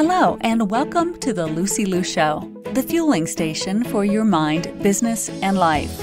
Hello, and welcome to the Lucy Liu Show, the fueling station for your mind, business, and life.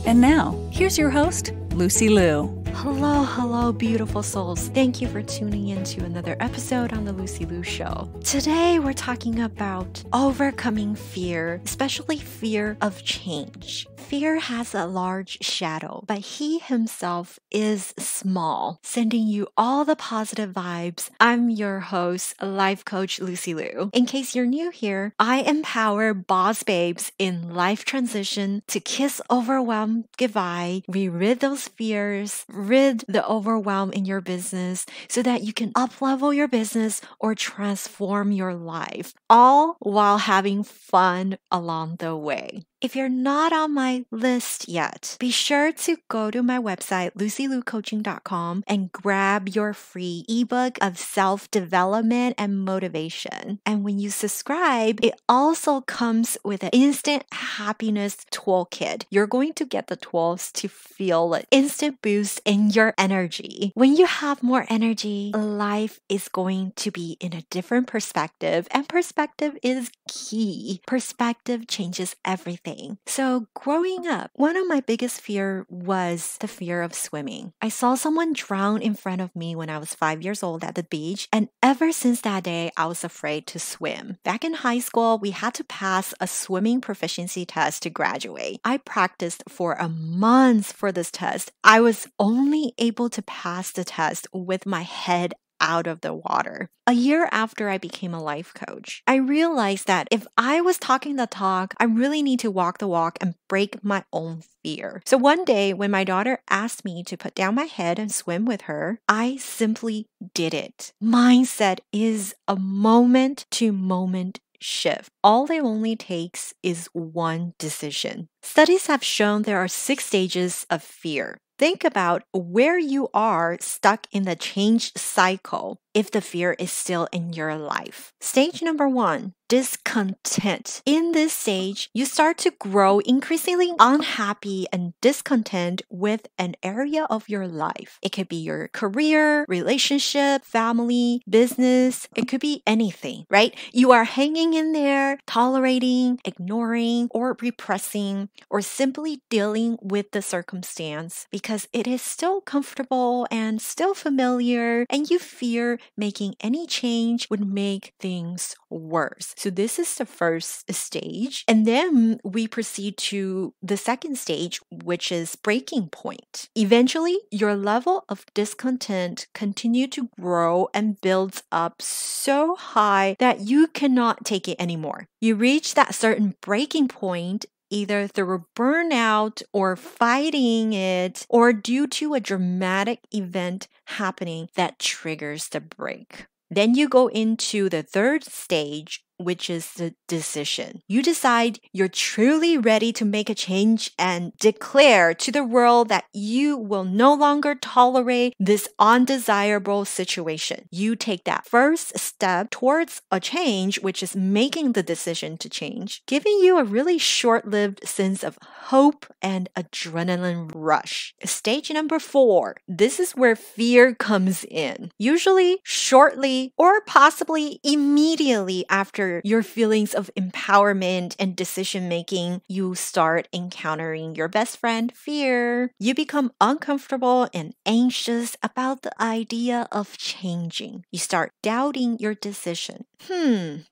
And now, here's your host, Lucy Liu. Hello, beautiful souls. Thank you for tuning in to another episode on the Lucy Liu Show. Today, we're talking about overcoming fear, especially fear of change. Fear has a large shadow, but he himself is small, sending you all the positive vibes. I'm your host, life coach Lucy Liu. In case you're new here, I empower boss babes in life transition to kiss overwhelm goodbye. We rid those fears, rid the overwhelm in your business so that you can up-level your business or transform your life, all while having fun along the way. If you're not on my list yet, be sure to go to my website, lucyliucoaching.com, and grab your free ebook of self-development and motivation. And when you subscribe, it also comes with an instant happiness toolkit. You're going to get the tools to feel an instant boost in your energy. When you have more energy, life is going to be in a different perspective, and perspective is key. Perspective changes everything. So growing up, one of my biggest fear was the fear of swimming. I saw someone drown in front of me when I was 5 years old at the beach, and ever since that day, I was afraid to swim. Back in high school, we had to pass a swimming proficiency test to graduate. I practiced for a month for this test. I was only able to pass the test with my head out of the water. A year after I became a life coach, I realized that if I was talking the talk, I really need to walk the walk and break my own fear. So one day when my daughter asked me to put down my head and swim with her, I simply did it. Mindset is a moment to moment shift. All it only takes is one decision. Studies have shown there are 6 stages of fear. Think about where you are stuck in the change cycle if the fear is still in your life. Stage number 1, discontent. In this stage, you start to grow increasingly unhappy and discontent with an area of your life. It could be your career, relationship, family, business. It could be anything, right? You are hanging in there, tolerating, ignoring, or repressing, or simply dealing with the circumstance because it is still comfortable and still familiar, and you fear making any change would make things worse. So this is the first stage. And then we proceed to the second stage, which is breaking point. Eventually, your level of discontent continue to grow and builds up so high that you cannot take it anymore. You reach that certain breaking point either through burnout or fighting it, or due to a dramatic event happening that triggers the break. Then you go into the third stage, which is the decision. You decide you're truly ready to make a change and declare to the world that you will no longer tolerate this undesirable situation. You take that first step towards a change, which is making the decision to change, giving you a really short-lived sense of hope and adrenaline rush. Stage number 4. This is where fear comes in. Usually shortly or possibly immediately after your feelings of empowerment and decision making, you start encountering your best friend, fear. You become uncomfortable and anxious about the idea of changing. You start doubting your decision.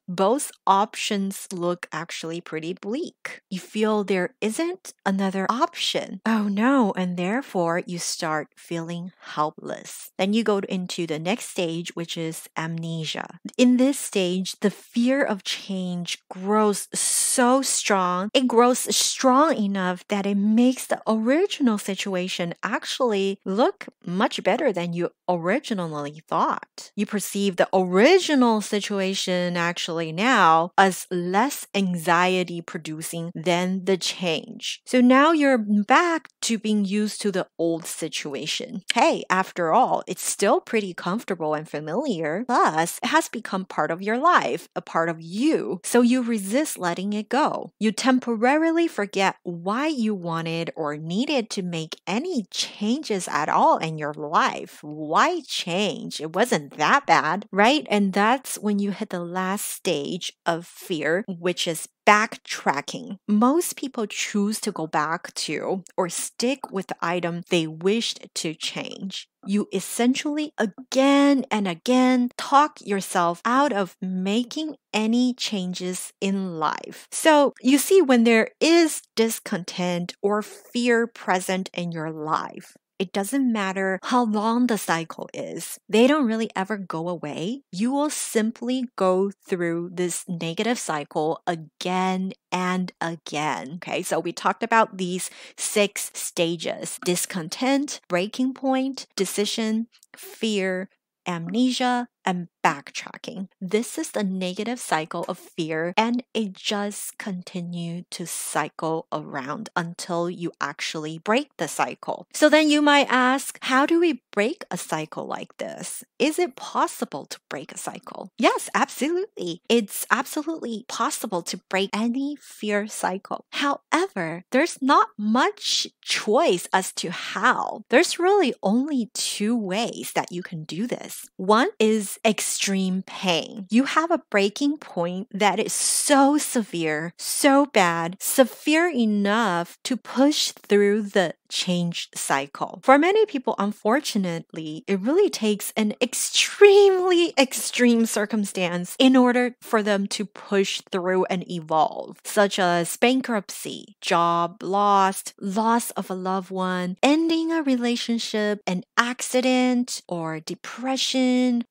Both options look actually pretty bleak. You feel there isn't another option. Oh no, and therefore you start feeling helpless. Then you go into the next stage, which is amnesia. In this stage, the fear of change grows so strong. It grows strong enough that it makes the original situation actually look much better than you originally thought. You perceive the original situation actually now as less anxiety producing than the change. So now you're back to being used to the old situation. Hey, after all, it's still pretty comfortable and familiar. Plus, it has become part of your life, a part of of you, so you resist letting it go. You temporarily forget why you wanted or needed to make any changes at all in your life. Why change? It wasn't that bad, right? And that's when you hit the last stage of fear, which is backtracking. Most people choose to go back to or stick with the item they wished to change. You essentially again and again talk yourself out of making any changes in life. So you see, when there is discontent or fear present in your life, it doesn't matter how long the cycle is. They don't really ever go away. You will simply go through this negative cycle again and again. Okay, so we talked about these 6 stages: discontent, breaking point, decision, fear, amnesia, and backtracking. This is the negative cycle of fear, and it just continues to cycle around until you actually break the cycle. So then you might ask, how do we break a cycle like this? Is it possible to break a cycle? Yes, absolutely. It's absolutely possible to break any fear cycle. However, there's not much choice as to how. There's really only 2 ways that you can do this. One is extreme pain. You have a breaking point that is so severe, so bad, severe enough to push through the changed cycle. For many people, unfortunately, it really takes an extremely extreme circumstance in order for them to push through and evolve, such as bankruptcy, job lost, loss of a loved one, ending a relationship, an accident, or depression,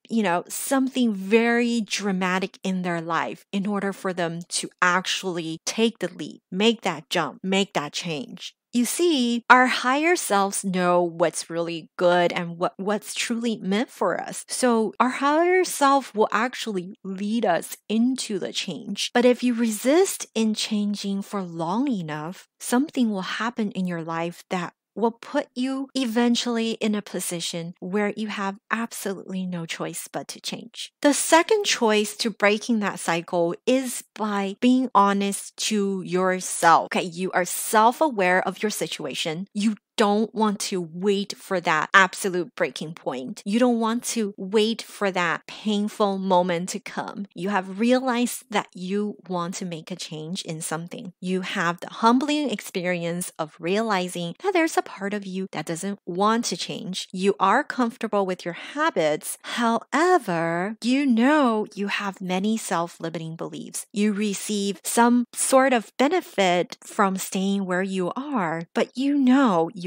something very dramatic in their life in order for them to actually take the leap, make that jump, make that change. You see, our higher selves know what's really good and what's truly meant for us. So our higher self will actually lead us into the change. But if you resist in changing for long enough, something will happen in your life that will put you eventually in a position where you have absolutely no choice but to change. The second choice to breaking that cycle is by being honest to yourself. Okay, you are self-aware of your situation. You don't want to wait for that absolute breaking point. You don't want to wait for that painful moment to come. You have realized that you want to make a change in something. You have the humbling experience of realizing that there's a part of you that doesn't want to change. You are comfortable with your habits. However, you have many self-limiting beliefs. You receive some sort of benefit from staying where you are, but you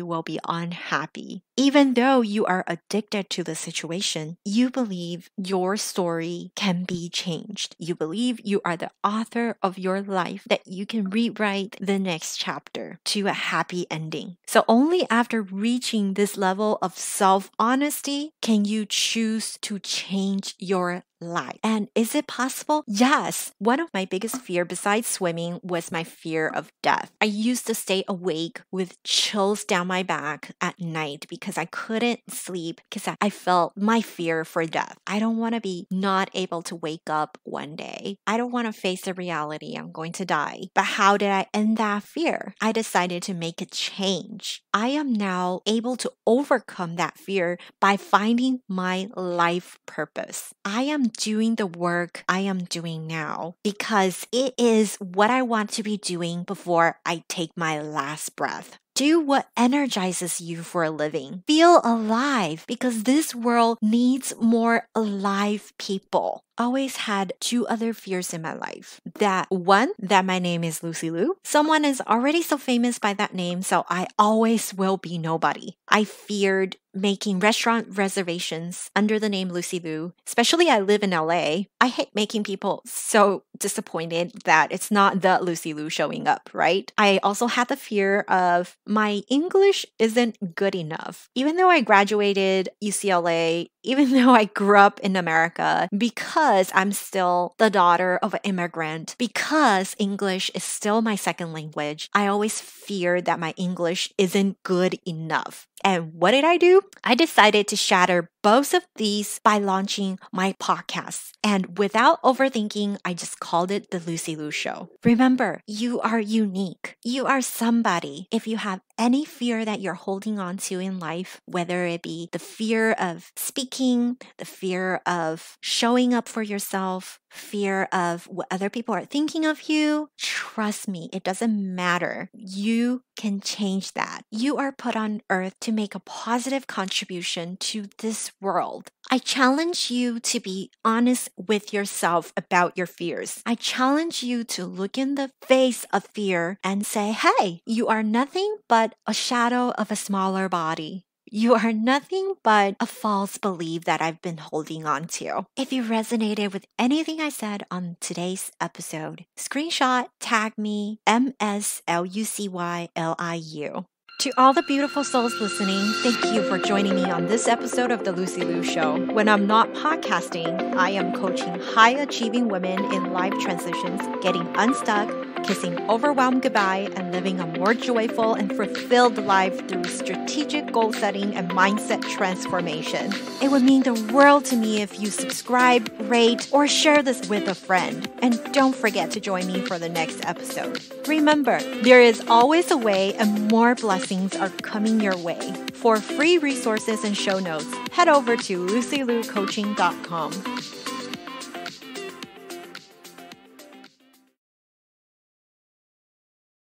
will be unhappy. Even though you are addicted to the situation, you believe your story can be changed. You believe you are the author of your life, that you can rewrite the next chapter to a happy ending. So only after reaching this level of self-honesty can you choose to change your life. And is it possible? Yes. One of my biggest fear besides swimming was my fear of death. I used to stay awake with chills down my back at night because I couldn't sleep because I felt my fear for death. I don't want to be not able to wake up one day. I don't want to face the reality I'm going to die. But how did I end that fear? I decided to make a change. I am now able to overcome that fear by finding my life purpose. I am doing the work I am doing now because it is what I want to be doing before I take my last breath. Do what energizes you for a living. Feel alive because this world needs more alive people. Always had 2 other fears in my life. That my name is Lucy Liu. Someone is already so famous by that name, so I always will be nobody. I feared making restaurant reservations under the name Lucy Liu, especially I live in LA. I hate making people so disappointed that it's not the Lucy Liu showing up, right? I also had the fear of my English isn't good enough. Even though I graduated UCLA, even though I grew up in America, because I'm still the daughter of an immigrant, because English is still my second language, I always fear that my English isn't good enough. And what did I do? I decided to shatter both of these by launching my podcast. And without overthinking, I just called it The Lucy Liu Show. Remember, you are unique. You are somebody. If you have any fear that you're holding on to in life, whether it be the fear of speaking, the fear of showing up for yourself, fear of what other people are thinking of you, trust me, it doesn't matter. You can change that. You are put on earth to make a positive contribution to this world. I challenge you to be honest with yourself about your fears. I challenge you to look in the face of fear and say, hey, you are nothing but a shadow of a smaller body. You are nothing but a false belief that I've been holding on to. If you resonated with anything I said on today's episode, screenshot, tag me, MSLUCYLIU. To all the beautiful souls listening, thank you for joining me on this episode of The Lucy Liu Show. When I'm not podcasting, I am coaching high-achieving women in life transitions, getting unstuck, kissing overwhelm goodbye, and living a more joyful and fulfilled life through strategic goal setting and mindset transformation. It would mean the world to me if you subscribe, rate, or share this with a friend. And don't forget to join me for the next episode. Remember, there is always a way and more blessings are coming your way. For free resources and show notes, head over to LucyLuCoaching.com.